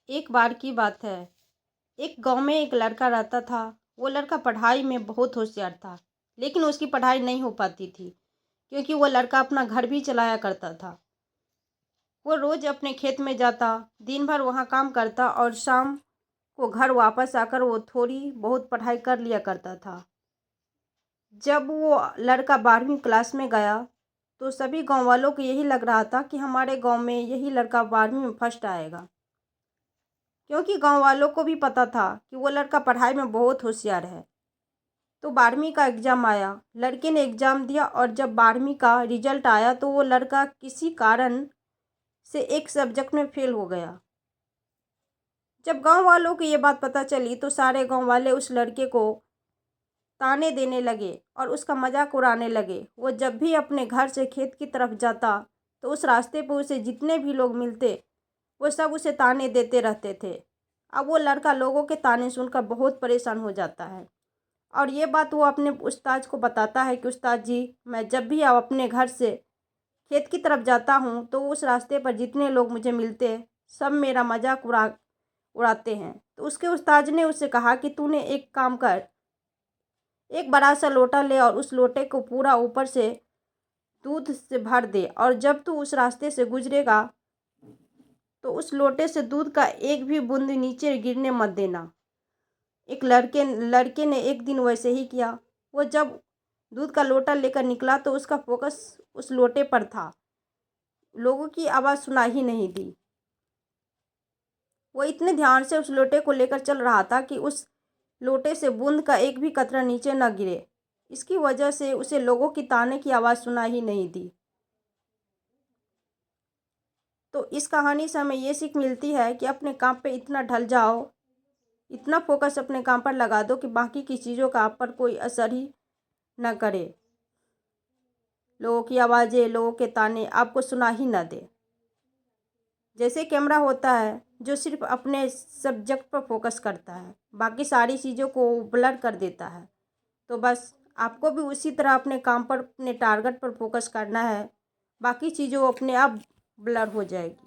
एक बार की बात है। एक गांव में एक लड़का रहता था। वो लड़का पढ़ाई में बहुत होशियार था, लेकिन उसकी पढ़ाई नहीं हो पाती थी क्योंकि वो लड़का अपना घर भी चलाया करता था। वो रोज़ अपने खेत में जाता, दिन भर वहाँ काम करता और शाम को घर वापस आकर वो थोड़ी बहुत पढ़ाई कर लिया करता था। जब वो लड़का 12वीं क्लास में गया तो सभी गांव वालों को यही लग रहा था कि हमारे गांव में यही लड़का 12वीं में फर्स्ट आएगा, क्योंकि गांव वालों को भी पता था कि वो लड़का पढ़ाई में बहुत होशियार है। तो 12वीं का एग्ज़ाम आया, लड़के ने एग्ज़ाम दिया और जब 12वीं का रिजल्ट आया तो वो लड़का किसी कारण से एक सब्जेक्ट में फेल हो गया। जब गांव वालों को ये बात पता चली तो सारे गांव वाले उस लड़के को ताने देने लगे और उसका मजाक उड़ाने लगे। वो जब भी अपने घर से खेत की तरफ जाता तो उस रास्ते पर उसे जितने भी लोग मिलते वो सब उसे ताने देते रहते थे। अब वो लड़का लोगों के ताने सुनकर बहुत परेशान हो जाता है और ये बात वो अपने उस्ताद को बताता है कि उस्ताद जी, मैं जब भी अब अपने घर से खेत की तरफ जाता हूँ तो उस रास्ते पर जितने लोग मुझे मिलते हैं सब मेरा मजाक उड़ाते हैं। तो उसके उस्ताद ने उससे कहा कि तूने एक काम कर, एक बड़ा सा लोटा ले और उस लोटे को पूरा ऊपर से दूध से भर दे और जब तू उस रास्ते से गुजरेगा तो उस लोटे से दूध का एक भी बूंद नीचे गिरने मत देना। एक लड़के ने एक दिन वैसे ही किया। वो जब दूध का लोटा लेकर निकला तो उसका फोकस उस लोटे पर था। लोगों की आवाज़ सुनाई ही नहीं दी। वो इतने ध्यान से उस लोटे को लेकर चल रहा था कि उस लोटे से बूंद का एक भी कतरा नीचे न गिरे। इसकी वजह से उसे लोगों की ताने की आवाज़ सुनाई ही नहीं दी। तो इस कहानी से हमें ये सीख मिलती है कि अपने काम पे इतना ढल जाओ, इतना फोकस अपने काम पर लगा दो कि बाकी की चीज़ों का आप पर कोई असर ही न करे। लोगों की आवाज़ें, लोगों के ताने आपको सुना ही न दे। जैसे कैमरा होता है जो सिर्फ अपने सब्जेक्ट पर फोकस करता है, बाकी सारी चीज़ों को ब्लर कर देता है। तो बस आपको भी उसी तरह अपने काम पर, अपने टारगेट पर फोकस करना है। बाकी चीज़ों अपने आप ब्लर हो जाएगी।